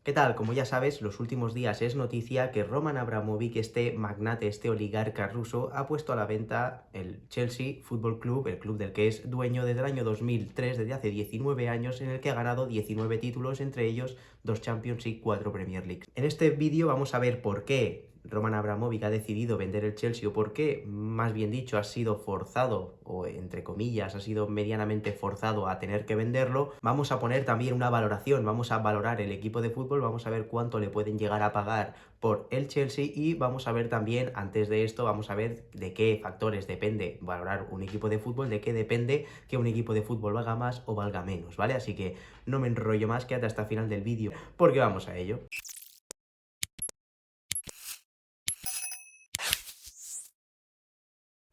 ¿Qué tal? Como ya sabes, los últimos días es noticia que Roman Abramovich, este magnate, este oligarca ruso, ha puesto a la venta el Chelsea Football Club, el club del que es dueño desde el año 2003, desde hace 19 años, en el que ha ganado 19 títulos, entre ellos 2 Champions y 4 Premier League. En este vídeo vamos a ver por qué Roman Abramovich ha decidido vender el Chelsea o por qué, más bien dicho, ha sido forzado, o entre comillas, ha sido medianamente forzado a tener que venderlo. Vamos a poner también una valoración, vamos a valorar el equipo de fútbol, vamos a ver cuánto le pueden llegar a pagar por el Chelsea y vamos a ver también, antes de esto, vamos a ver de qué factores depende valorar un equipo de fútbol, de qué depende que un equipo de fútbol valga más o valga menos, ¿vale? Así que no me enrollo más, quédate hasta el final del vídeo porque vamos a ello.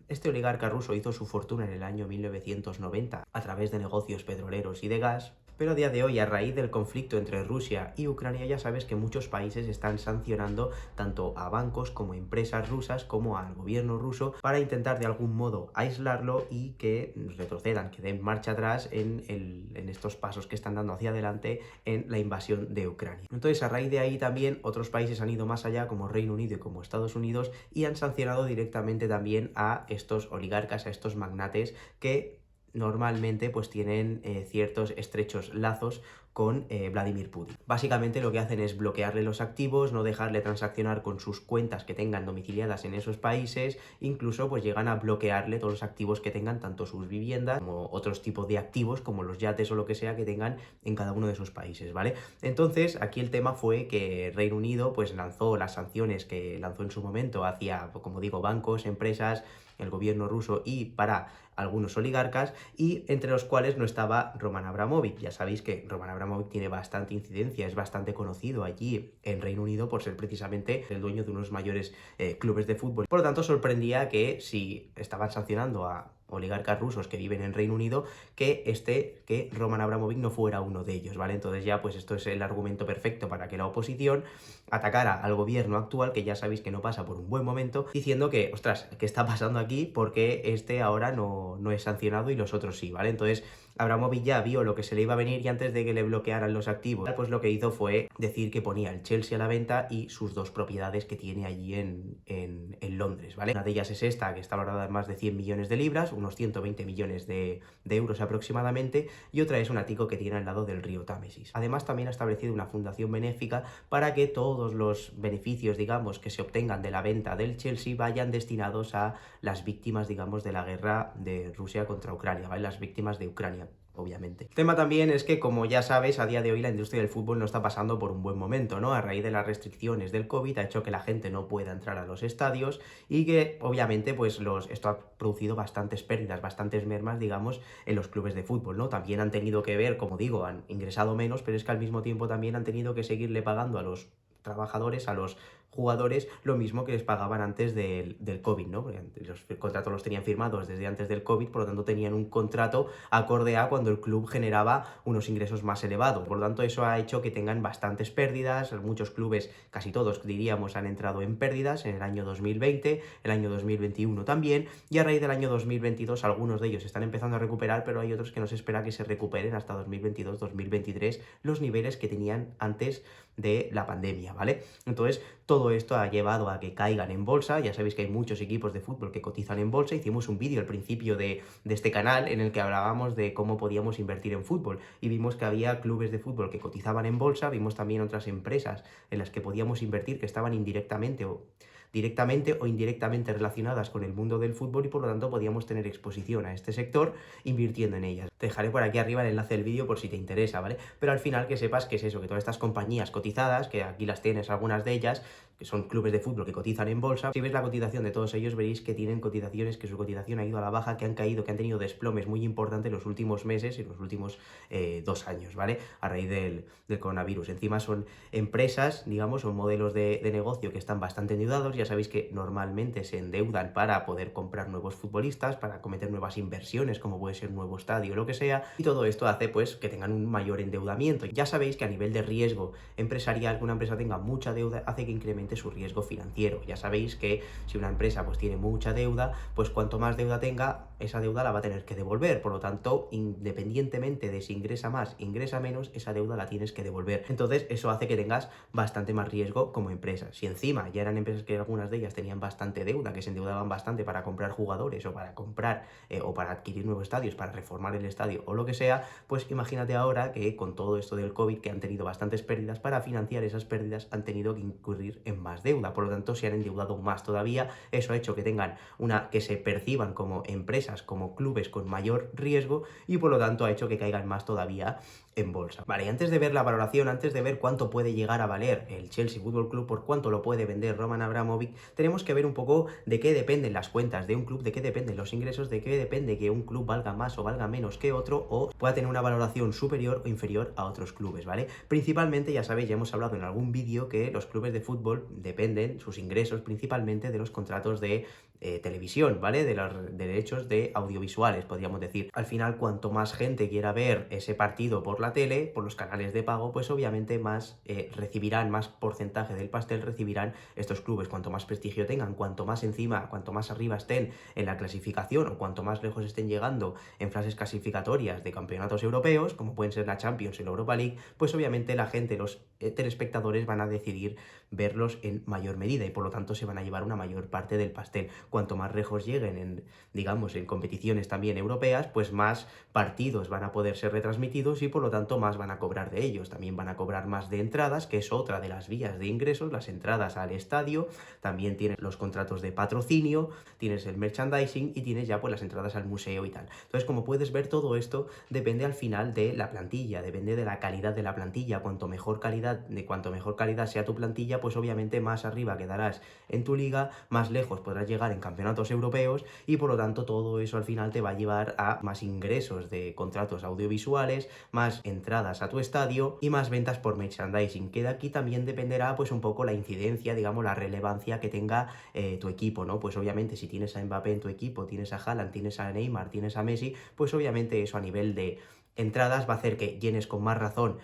Este oligarca ruso hizo su fortuna en el año 1990 a través de negocios petroleros y de gas, pero a día de hoy, a raíz del conflicto entre Rusia y Ucrania, ya sabes que muchos países están sancionando tanto a bancos como a empresas rusas como al gobierno ruso para intentar de algún modo aislarlo y que retrocedan, que den marcha atrás en estos pasos que están dando hacia adelante en la invasión de Ucrania. Entonces, a raíz de ahí también otros países han ido más allá, como Reino Unido y como Estados Unidos, y han sancionado directamente también a estos oligarcas, a estos magnates que normalmente pues tienen ciertos estrechos lazos con Vladimir Putin. Básicamente lo que hacen es bloquearle los activos, no dejarle transaccionar con sus cuentas que tengan domiciliadas en esos países, incluso pues llegan a bloquearle todos los activos que tengan, tanto sus viviendas como otros tipos de activos como los yates o lo que sea que tengan en cada uno de esos países, ¿vale? Entonces aquí el tema fue que Reino Unido pues lanzó las sanciones que lanzó en su momento hacia, como digo, bancos, empresas, el gobierno ruso y para algunos oligarcas, y entre los cuales no estaba Roman Abramovich. Ya sabéis que Roman Abramovich tiene bastante incidencia, es bastante conocido allí en Reino Unido por ser precisamente el dueño de unos mayores clubes de fútbol. Por lo tanto, sorprendía que si estaban sancionando a oligarcas rusos que viven en Reino Unido, que Roman Abramovich no fuera uno de ellos, ¿vale? Entonces ya pues esto es el argumento perfecto para que la oposición atacara al gobierno actual, que ya sabéis que no pasa por un buen momento, diciendo que, ostras, ¿qué está pasando aquí? Porque este ahora no es sancionado y los otros sí, ¿vale? Entonces Abramovich ya vio lo que se le iba a venir y antes de que le bloquearan los activos, pues lo que hizo fue decir que ponía el Chelsea a la venta y sus dos propiedades que tiene allí en Londres, ¿vale? Una de ellas es esta, que está valorada en más de 100 millones de libras, unos 120 millones de euros aproximadamente, y otra es un ático que tiene al lado del río Támesis. Además, también ha establecido una fundación benéfica para que todos los beneficios, digamos, que se obtengan de la venta del Chelsea vayan destinados a las víctimas, digamos, de la guerra de Rusia contra Ucrania, ¿vale? Las víctimas de Ucrania, obviamente. El tema también es que, como ya sabes, a día de hoy la industria del fútbol no está pasando por un buen momento, ¿no? A raíz de las restricciones del COVID ha hecho que la gente no pueda entrar a los estadios y que, obviamente, pues esto ha producido bastantes pérdidas, bastantes mermas, digamos, en los clubes de fútbol, ¿no? También han tenido que ver, como digo, han ingresado menos, pero es que al mismo tiempo también han tenido que seguirle pagando a los trabajadores, a los jugadores, lo mismo que les pagaban antes del COVID, ¿no? Porque los contratos los tenían firmados desde antes del COVID, por lo tanto tenían un contrato acorde a cuando el club generaba unos ingresos más elevados. Por lo tanto, eso ha hecho que tengan bastantes pérdidas. Muchos clubes, casi todos diríamos, han entrado en pérdidas en el año 2020, el año 2021 también, y a raíz del año 2022 algunos de ellos están empezando a recuperar, pero hay otros que no se espera que se recuperen hasta 2022-2023 los niveles que tenían antes de la pandemia, ¿vale? Entonces, todo esto ha llevado a que caigan en bolsa. Ya sabéis que hay muchos equipos de fútbol que cotizan en bolsa. Hicimos un vídeo al principio de este canal en el que hablábamos de cómo podíamos invertir en fútbol y vimos que había clubes de fútbol que cotizaban en bolsa, vimos también otras empresas en las que podíamos invertir que estaban directamente o indirectamente relacionadas con el mundo del fútbol y por lo tanto podíamos tener exposición a este sector invirtiendo en ellas. Te dejaré por aquí arriba el enlace del vídeo por si te interesa, ¿vale? Pero al final que sepas que es eso, que todas estas compañías cotizadas, que aquí las tienes algunas de ellas, que son clubes de fútbol que cotizan en bolsa, si ves la cotización de todos ellos veréis que tienen cotizaciones, que su cotización ha ido a la baja, que han caído, que han tenido desplomes muy importantes en los últimos meses y los últimos 2 años, ¿vale? A raíz del coronavirus. Encima son empresas, digamos, son modelos de negocio que están bastante endeudados. ya sabéis que normalmente se endeudan para poder comprar nuevos futbolistas, para cometer nuevas inversiones, como puede ser un nuevo estadio o lo que sea, y todo esto hace pues que tengan un mayor endeudamiento. Ya sabéis que a nivel de riesgo empresarial, que una empresa tenga mucha deuda hace que incremente su riesgo financiero. Ya sabéis que si una empresa pues tiene mucha deuda, pues cuanto más deuda tenga, esa deuda la va a tener que devolver. Por lo tanto, independientemente de si ingresa más, ingresa menos, esa deuda la tienes que devolver. Entonces, eso hace que tengas bastante más riesgo como empresa. Si encima ya eran empresas que algunas de ellas tenían bastante deuda, que se endeudaban bastante para comprar jugadores o para comprar o para adquirir nuevos estadios, para reformar el estadio o lo que sea, pues imagínate ahora que con todo esto del COVID, que han tenido bastantes pérdidas, para financiar esas pérdidas han tenido que incurrir en más deuda. Por lo tanto, se han endeudado más todavía. Eso ha hecho que tengan que se perciban como empresas, como clubes con mayor riesgo, y por lo tanto ha hecho que caigan más todavía en bolsa. Vale, y antes de ver la valoración, antes de ver cuánto puede llegar a valer el Chelsea Football Club, por cuánto lo puede vender Roman Abramovich, tenemos que ver un poco de qué dependen las cuentas de un club, de qué dependen los ingresos, de qué depende que un club valga más o valga menos que otro, o pueda tener una valoración superior o inferior a otros clubes, ¿vale? Principalmente, ya sabéis, ya hemos hablado en algún vídeo que los clubes de fútbol dependen, sus ingresos, principalmente de los contratos de televisión, ¿vale? De los derechos de audiovisuales, podríamos decir. Al final, cuanto más gente quiera ver ese partido por la tele, por los canales de pago, pues obviamente más recibirán, más porcentaje del pastel recibirán estos clubes. Cuanto más prestigio tengan, cuanto más encima, cuanto más arriba estén en la clasificación o cuanto más lejos estén llegando en fases clasificatorias de campeonatos europeos, como pueden ser la Champions y la Europa League, pues obviamente la gente, los telespectadores van a decidir verlos en mayor medida y por lo tanto se van a llevar una mayor parte del pastel. Cuanto más lejos lleguen en, digamos, en competiciones también europeas, pues más partidos van a poder ser retransmitidos y por lo tanto más van a cobrar de ellos. También van a cobrar más de entradas, que es otra de las vías de ingresos, las entradas al estadio. También tienes los contratos de patrocinio, tienes el merchandising y tienes ya pues las entradas al museo y tal. Entonces, como puedes ver, todo esto depende al final de la plantilla, depende de la calidad de la plantilla. Cuanto mejor calidad sea tu plantilla, pues obviamente más arriba quedarás en tu liga, más lejos podrás llegar en campeonatos europeos y por lo tanto todo eso al final te va a llevar a más ingresos de contratos audiovisuales, más entradas a tu estadio y más ventas por merchandising, que de aquí también dependerá pues un poco la incidencia, digamos, la relevancia que tenga tu equipo, ¿no? Pues obviamente si tienes a Mbappé en tu equipo, tienes a Haaland, tienes a Neymar, tienes a Messi, pues obviamente eso a nivel de entradas va a hacer que llenes con más razón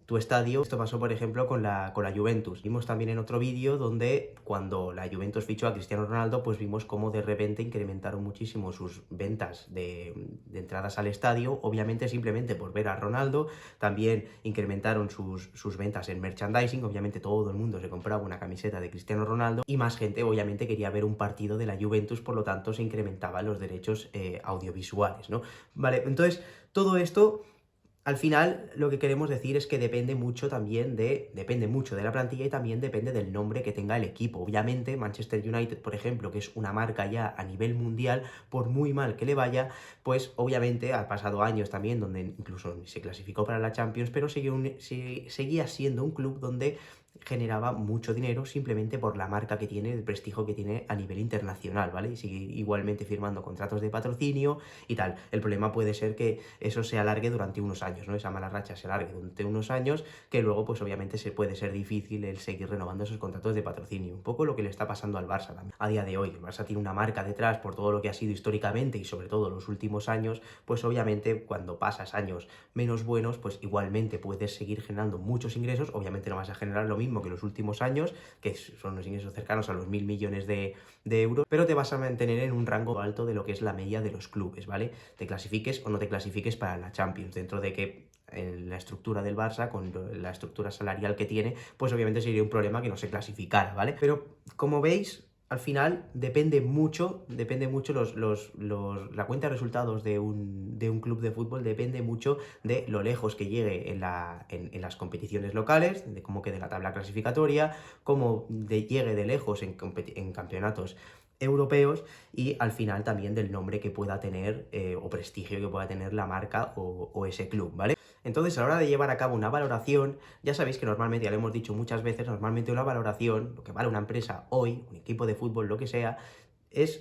tu estadio. Esto pasó, por ejemplo, con la Juventus. Vimos también en otro vídeo donde cuando la Juventus fichó a Cristiano Ronaldo, pues vimos cómo de repente incrementaron muchísimo sus ventas de entradas al estadio, obviamente simplemente por ver a Ronaldo. También incrementaron sus ventas en merchandising, obviamente todo el mundo se compraba una camiseta de Cristiano Ronaldo y más gente obviamente quería ver un partido de la Juventus, por lo tanto se incrementaban los derechos audiovisuales, ¿no? Vale, entonces todo esto, al final, lo que queremos decir es que depende mucho de la plantilla y también depende del nombre que tenga el equipo. Obviamente, Manchester United, por ejemplo, que es una marca ya a nivel mundial, por muy mal que le vaya, pues obviamente ha pasado años también donde incluso se clasificó para la Champions, pero seguía siendo un club donde generaba mucho dinero simplemente por la marca que tiene, el prestigio que tiene a nivel internacional, ¿vale? Y sigue igualmente firmando contratos de patrocinio y tal. El problema puede ser que eso se alargue durante unos años, ¿no? Esa mala racha se alargue durante unos años, que luego pues obviamente se puede ser difícil el seguir renovando esos contratos de patrocinio. Un poco lo que le está pasando al Barça también. A día de hoy, el Barça tiene una marca detrás por todo lo que ha sido históricamente y sobre todo los últimos años, pues obviamente cuando pasas años menos buenos, pues igualmente puedes seguir generando muchos ingresos, obviamente no vas a generar lo mismo que los últimos años, que son los ingresos cercanos a los 1.000 millones de euros, pero te vas a mantener en un rango alto de lo que es la media de los clubes, ¿vale? Te clasifiques o no te clasifiques para la Champions, dentro de que en la estructura del Barça, con la estructura salarial que tiene, pues obviamente sería un problema que no se clasificara, ¿vale? Pero como veis, al final depende mucho la cuenta de resultados de un club de fútbol depende mucho de lo lejos que llegue en las competiciones locales, de cómo quede la tabla clasificatoria, cómo llegue de lejos en campeonatos europeos y al final también del nombre que pueda tener o prestigio que pueda tener la marca o ese club, ¿vale? Entonces, a la hora de llevar a cabo una valoración, ya sabéis que normalmente, ya lo hemos dicho muchas veces, normalmente una valoración, lo que vale una empresa hoy, un equipo de fútbol, lo que sea,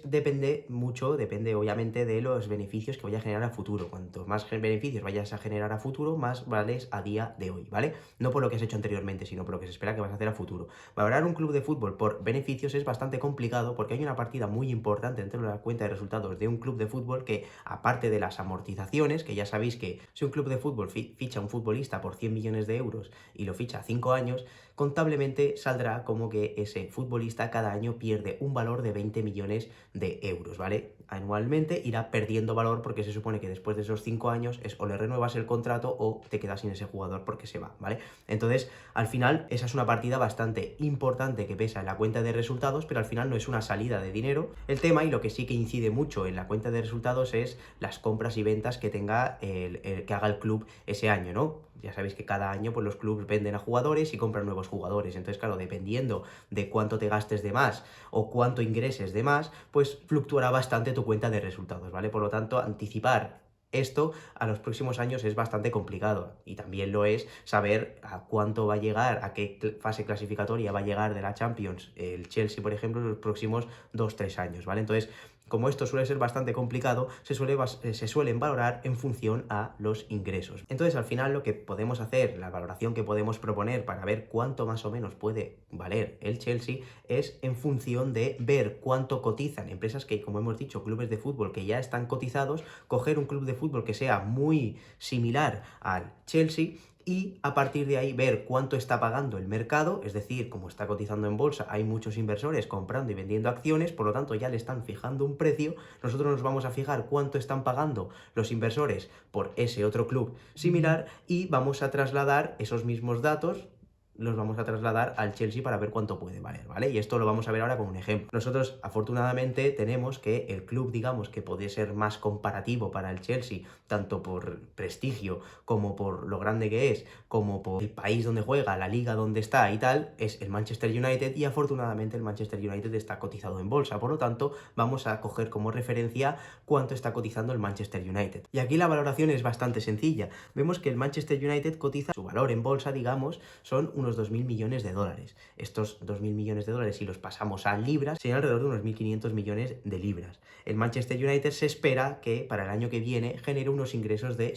depende mucho, depende obviamente de los beneficios que vaya a generar a futuro. Cuanto más beneficios vayas a generar a futuro, más vales a día de hoy, ¿vale? No por lo que has hecho anteriormente, sino por lo que se espera que vas a hacer a futuro. Valorar un club de fútbol por beneficios es bastante complicado porque hay una partida muy importante dentro de la cuenta de resultados de un club de fútbol que, aparte de las amortizaciones, que ya sabéis que si un club de fútbol ficha a un futbolista por 100 millones de euros y lo ficha a 5 años, contablemente saldrá como que ese futbolista cada año pierde un valor de 20 millones de euros, ¿vale? Anualmente irá perdiendo valor porque se supone que después de esos 5 años es o le renuevas el contrato o te quedas sin ese jugador porque se va, ¿vale? Entonces, al final, esa es una partida bastante importante que pesa en la cuenta de resultados, pero al final no es una salida de dinero. El tema, y lo que sí que incide mucho en la cuenta de resultados, es las compras y ventas que tenga que haga el club ese año, ¿no? Ya sabéis que cada año pues, los clubes venden a jugadores y compran nuevos jugadores. Entonces, claro, dependiendo de cuánto te gastes de más o cuánto ingreses de más, pues fluctuará bastante tu cuenta de resultados, ¿vale? Por lo tanto, anticipar esto a los próximos años es bastante complicado y también lo es saber a cuánto va a llegar, a qué fase clasificatoria va a llegar de la Champions el Chelsea, por ejemplo, en los próximos 2-3 años, ¿vale? Entonces, como esto suele ser bastante complicado, se suelen valorar en función a los ingresos. Entonces, al final, lo que podemos hacer, la valoración que podemos proponer para ver cuánto más o menos puede valer el Chelsea, es en función de ver cuánto cotizan empresas que, como hemos dicho, clubes de fútbol que ya están cotizados, coger un club de fútbol que sea muy similar al Chelsea y a partir de ahí ver cuánto está pagando el mercado, es decir, como está cotizando en bolsa, hay muchos inversores comprando y vendiendo acciones, por lo tanto ya le están fijando un precio, nosotros nos vamos a fijar cuánto están pagando los inversores por ese otro club similar y vamos a trasladar esos mismos datos, los vamos a trasladar al Chelsea para ver cuánto puede valer, ¿vale? Y esto lo vamos a ver ahora con un ejemplo. Nosotros, afortunadamente, tenemos que el club, digamos, que puede ser más comparativo para el Chelsea, tanto por prestigio, como por lo grande que es, como por el país donde juega, la liga donde está y tal, es el Manchester United, y afortunadamente el Manchester United está cotizado en bolsa, por lo tanto, vamos a coger como referencia cuánto está cotizando el Manchester United. Y aquí la valoración es bastante sencilla. Vemos que el Manchester United cotiza, su valor en bolsa, digamos, son unos 2.000 millones de dólares. Estos 2.000 millones de dólares, si los pasamos a libras, serían alrededor de unos 1.500 millones de libras. El Manchester United se espera que para el año que viene genere unos ingresos de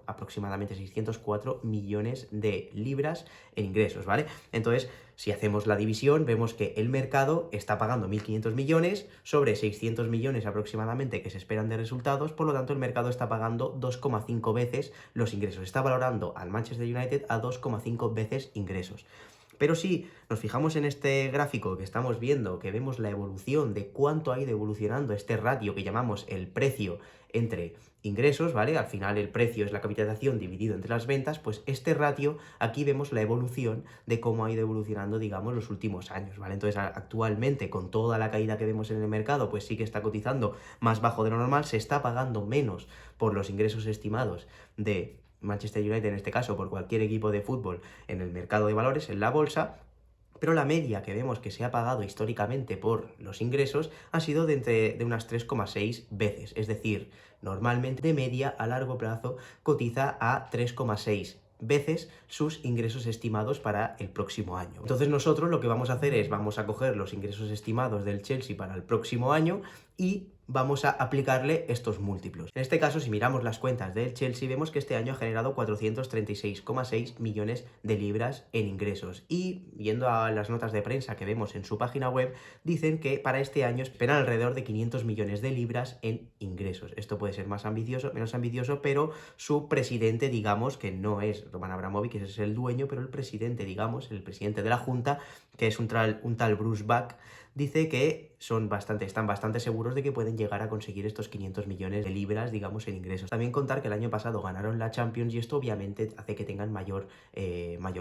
aproximadamente 604 millones de libras en ingresos, ¿vale? Entonces, si hacemos la división, vemos que el mercado está pagando 1.500 millones sobre 600 millones aproximadamente que se esperan de resultados, por lo tanto el mercado está pagando 2,5 veces los ingresos. Está valorando al Manchester United a 2,5 veces ingresos. Pero si nos fijamos en este gráfico que estamos viendo, que vemos la evolución de cuánto ha ido evolucionando este ratio que llamamos el precio entre ingresos, ¿vale? Al final el precio es la capitalización dividido entre las ventas, pues este ratio, aquí vemos la evolución de cómo ha ido evolucionando, digamos, los últimos años, ¿vale? Entonces, actualmente, con toda la caída que vemos en el mercado, pues sí que está cotizando más bajo de lo normal, se está pagando menos por los ingresos estimados de Manchester United, en este caso, por cualquier equipo de fútbol en el mercado de valores, en la bolsa, pero la media que vemos que se ha pagado históricamente por los ingresos ha sido de unas 3,6 veces, es decir, normalmente de media a largo plazo cotiza a 3,6 veces sus ingresos estimados para el próximo año. Entonces nosotros lo que vamos a hacer es, vamos a coger los ingresos estimados del Chelsea para el próximo año y vamos a aplicarle estos múltiplos. En este caso, si miramos las cuentas del Chelsea, vemos que este año ha generado 436,6 millones de libras en ingresos. Y viendo a las notas de prensa que vemos en su página web, dicen que para este año esperan alrededor de 500 millones de libras en ingresos. Esto puede ser más ambicioso, menos ambicioso, pero su presidente, digamos, que no es Roman Abramovich, que es el dueño, pero el presidente, digamos, el presidente de la Junta, que es un tal Bruce Buck, dice que están bastante seguros de que pueden llegar a conseguir estos 500 millones de libras, digamos, en ingresos. También contar que el año pasado ganaron la Champions y esto obviamente hace que tengan mayor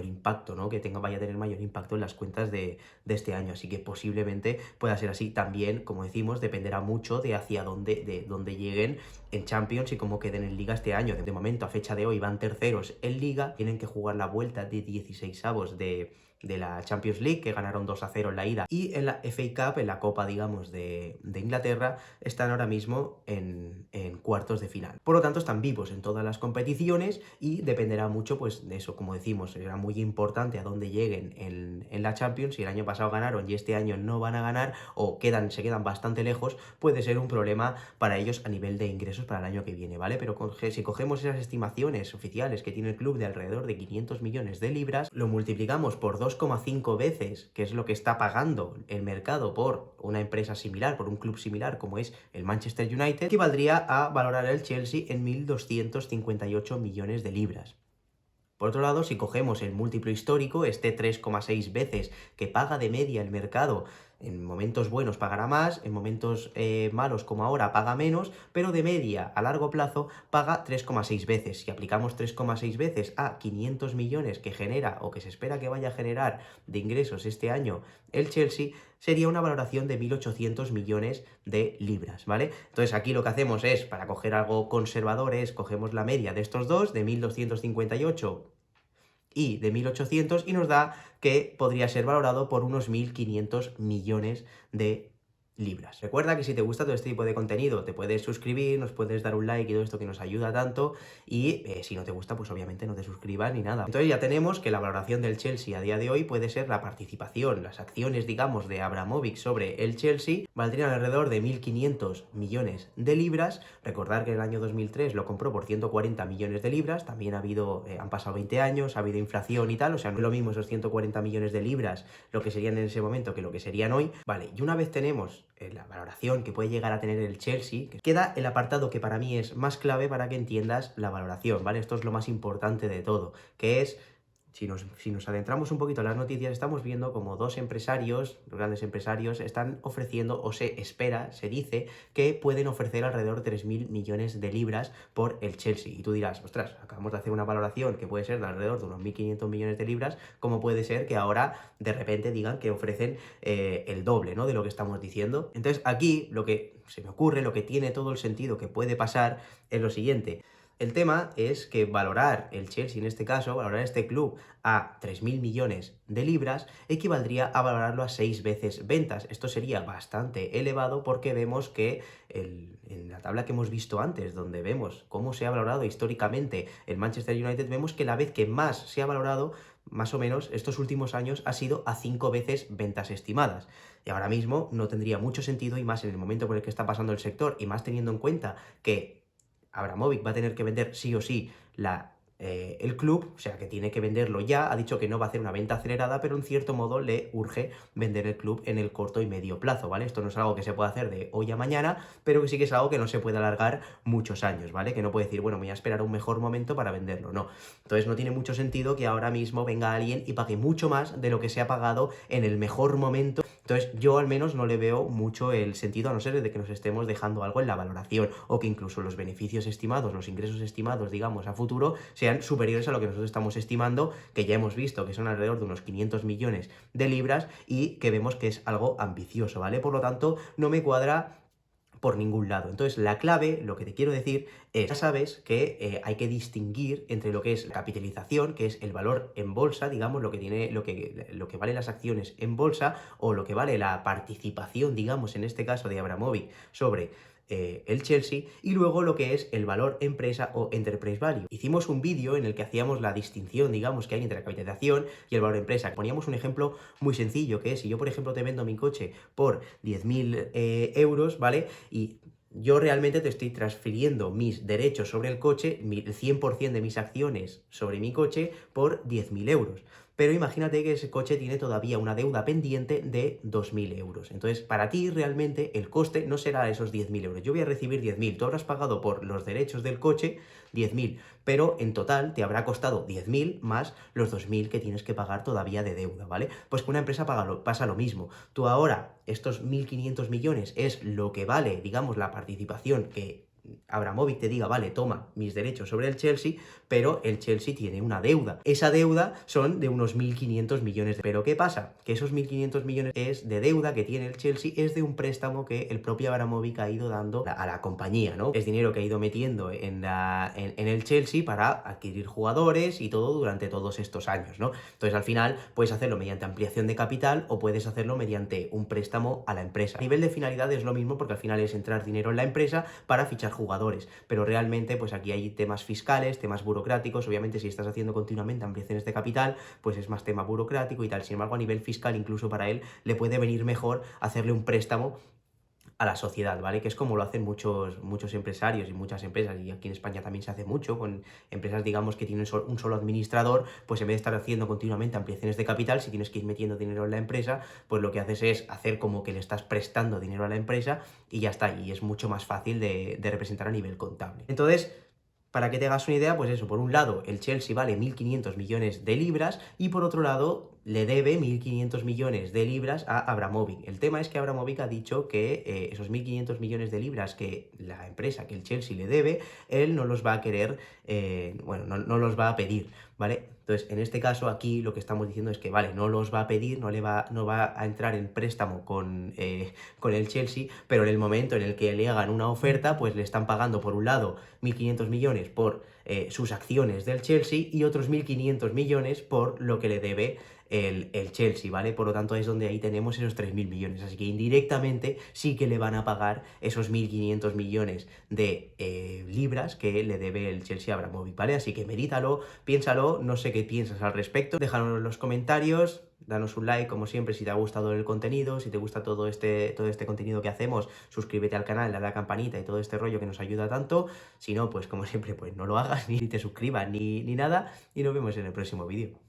impacto, ¿no? Vaya a tener mayor impacto en las cuentas de este año, así que posiblemente pueda ser así. También, como decimos, dependerá mucho de dónde lleguen en Champions y cómo queden en Liga este año. De momento, a fecha de hoy, van terceros en Liga, tienen que jugar la vuelta de 16avos de la Champions League, que ganaron 2-0 en la ida, y en la FA Cup, en la Copa, digamos, de Inglaterra, Inglaterra están ahora mismo en cuartos de final. Por lo tanto, están vivos en todas las competiciones y dependerá mucho, pues, de eso, como decimos, será muy importante a dónde lleguen en la Champions. Si el año pasado ganaron y este año no van a ganar o se quedan bastante lejos, puede ser un problema para ellos a nivel de ingresos para el año que viene, ¿vale? Pero si cogemos esas estimaciones oficiales que tiene el club de alrededor de 500 millones de libras, lo multiplicamos por 2,5 veces, que es lo que está pagando el mercado por una empresa similar, por un club similar como es el Manchester United, equivaldría a valorar el Chelsea en 1.258 millones de libras. Por otro lado, si cogemos el múltiplo histórico, este 3,6 veces que paga de media el mercado, en momentos buenos pagará más, en momentos malos como ahora paga menos, pero de media a largo plazo paga 3,6 veces. Si aplicamos 3,6 veces a 500 millones que genera o que se espera que vaya a generar de ingresos este año el Chelsea, sería una valoración de 1.800 millones de libras, ¿vale? Entonces aquí lo que hacemos es, para coger algo conservador, cogemos la media de estos dos, de 1.258 y de 1.800, y nos da que podría ser valorado por unos 1.500 millones de libras. Recuerda que si te gusta todo este tipo de contenido, te puedes suscribir, nos puedes dar un like y todo esto que nos ayuda tanto, y si no te gusta, pues obviamente no te suscribas ni nada. Entonces ya tenemos que la valoración del Chelsea a día de hoy puede ser la participación, las acciones, digamos, de Abramovich sobre el Chelsea, valdrían alrededor de 1.500 millones de libras. Recordar que en el año 2003 lo compró por 140 millones de libras, también han pasado 20 años, ha habido inflación y tal, o sea, no es lo mismo esos 140 millones de libras, lo que serían en ese momento, que lo que serían hoy. Vale, y una vez tenemos la valoración que puede llegar a tener el Chelsea, queda el apartado que para mí es más clave para que entiendas la valoración, ¿vale? Esto es lo más importante de todo, que es, si nos adentramos un poquito en las noticias, estamos viendo como dos grandes empresarios, están ofreciendo, o se espera, se dice, que pueden ofrecer alrededor de 3.000 millones de libras por el Chelsea. Y tú dirás, ostras, acabamos de hacer una valoración que puede ser de alrededor de unos 1.500 millones de libras, ¿cómo puede ser que ahora de repente digan que ofrecen el doble, ¿no?, de lo que estamos diciendo? Entonces aquí lo que se me ocurre, lo que tiene todo el sentido que puede pasar, es lo siguiente. El tema es que valorar el Chelsea, en este caso, valorar este club a 3.000 millones de libras, equivaldría a valorarlo a 6 veces ventas. Esto sería bastante elevado porque vemos que en la tabla que hemos visto antes, donde vemos cómo se ha valorado históricamente el Manchester United, vemos que la vez que más se ha valorado, más o menos, estos últimos años, ha sido a 5 veces ventas estimadas. Y ahora mismo no tendría mucho sentido, y más en el momento por el que está pasando el sector, y más teniendo en cuenta que Abramovich va a tener que vender sí o sí el club, o sea que tiene que venderlo ya. Ha dicho que no va a hacer una venta acelerada, pero en cierto modo le urge vender el club en el corto y medio plazo, ¿vale? Esto no es algo que se pueda hacer de hoy a mañana, pero que sí que es algo que no se puede alargar muchos años, ¿vale? Que no puede decir, bueno, me voy a esperar un mejor momento para venderlo, no. Entonces no tiene mucho sentido que ahora mismo venga alguien y pague mucho más de lo que se ha pagado en el mejor momento. Entonces yo al menos no le veo mucho el sentido, a no ser de que nos estemos dejando algo en la valoración, o que incluso los beneficios estimados, los ingresos estimados, digamos, a futuro, sean superiores a lo que nosotros estamos estimando, que ya hemos visto que son alrededor de unos 500 millones de libras, y que vemos que es algo ambicioso, ¿vale? Por lo tanto, no me cuadra por ningún lado. Entonces, la clave, lo que te quiero decir es, ya sabes que hay que distinguir entre lo que es la capitalización, que es el valor en bolsa, digamos, lo que valen las acciones en bolsa, o lo que vale la participación, digamos, en este caso de Abramovich sobre el Chelsea, y luego lo que es el valor empresa o enterprise value. Hicimos un vídeo en el que hacíamos la distinción, digamos, que hay entre la capitalización y el valor empresa. Poníamos un ejemplo muy sencillo, que es, si yo, por ejemplo, te vendo mi coche por 10.000 euros, ¿vale? Y yo realmente te estoy transfiriendo mis derechos sobre el coche, el 100% de mis acciones sobre mi coche, por 10.000 euros. Pero imagínate que ese coche tiene todavía una deuda pendiente de 2.000 euros. Entonces, para ti realmente el coste no será esos 10.000 euros. Yo voy a recibir 10.000. Tú habrás pagado por los derechos del coche 10.000, pero en total te habrá costado 10.000 más los 2.000 que tienes que pagar todavía de deuda, ¿vale? Pues con una empresa pasa lo mismo. Tú ahora, estos 1.500 millones es lo que vale, digamos, la participación que Abramovich te diga, vale, toma mis derechos sobre el Chelsea, pero el Chelsea tiene una deuda. Esa deuda son de unos 1.500 millones. Pero ¿qué pasa? Que esos 1.500 millones es de deuda que tiene el Chelsea, es de un préstamo que el propio Abramovich ha ido dando a la compañía, ¿no? Es dinero que ha ido metiendo en el Chelsea para adquirir jugadores y todo durante todos estos años, ¿no? Entonces, al final, puedes hacerlo mediante ampliación de capital o puedes hacerlo mediante un préstamo a la empresa. A nivel de finalidad es lo mismo, porque al final es entrar dinero en la empresa para fichar jugadores, pero realmente pues aquí hay temas fiscales, temas burocráticos. Obviamente si estás haciendo continuamente ampliaciones de capital, pues es más tema burocrático y tal. Sin embargo, a nivel fiscal, incluso para él le puede venir mejor hacerle un préstamo a la sociedad, ¿vale? Que es como lo hacen muchos empresarios y muchas empresas, y aquí en España también se hace mucho, con empresas, digamos, que tienen un solo administrador. Pues en vez de estar haciendo continuamente ampliaciones de capital, si tienes que ir metiendo dinero en la empresa, pues lo que haces es hacer como que le estás prestando dinero a la empresa y ya está, y es mucho más fácil de representar a nivel contable. Entonces, para que te hagas una idea, pues eso, por un lado, el Chelsea vale 1.500 millones de libras y por otro lado, le debe 1.500 millones de libras a Abramovich. El tema es que Abramovich ha dicho que esos 1.500 millones de libras que la empresa, que el Chelsea le debe, él no los va a querer, bueno, no los va a pedir, ¿vale? Entonces, en este caso, aquí lo que estamos diciendo es que, vale, no los va a pedir, no va a entrar en préstamo con el Chelsea, pero en el momento en el que le hagan una oferta, pues le están pagando, por un lado, 1.500 millones por sus acciones del Chelsea y otros 1.500 millones por lo que le debe el Chelsea, ¿vale? Por lo tanto, es donde ahí tenemos esos 3.000 millones. Así que indirectamente sí que le van a pagar esos 1.500 millones de libras que le debe el Chelsea a Abramovich, ¿vale? Así que medítalo, piénsalo, no sé qué piensas al respecto, déjanos en los comentarios. Danos un like, como siempre, si te ha gustado el contenido. Si te gusta todo este contenido que hacemos, suscríbete al canal, dale a la campanita y todo este rollo que nos ayuda tanto. Si no, pues como siempre, pues no lo hagas, ni te suscribas, ni nada. Y nos vemos en el próximo vídeo.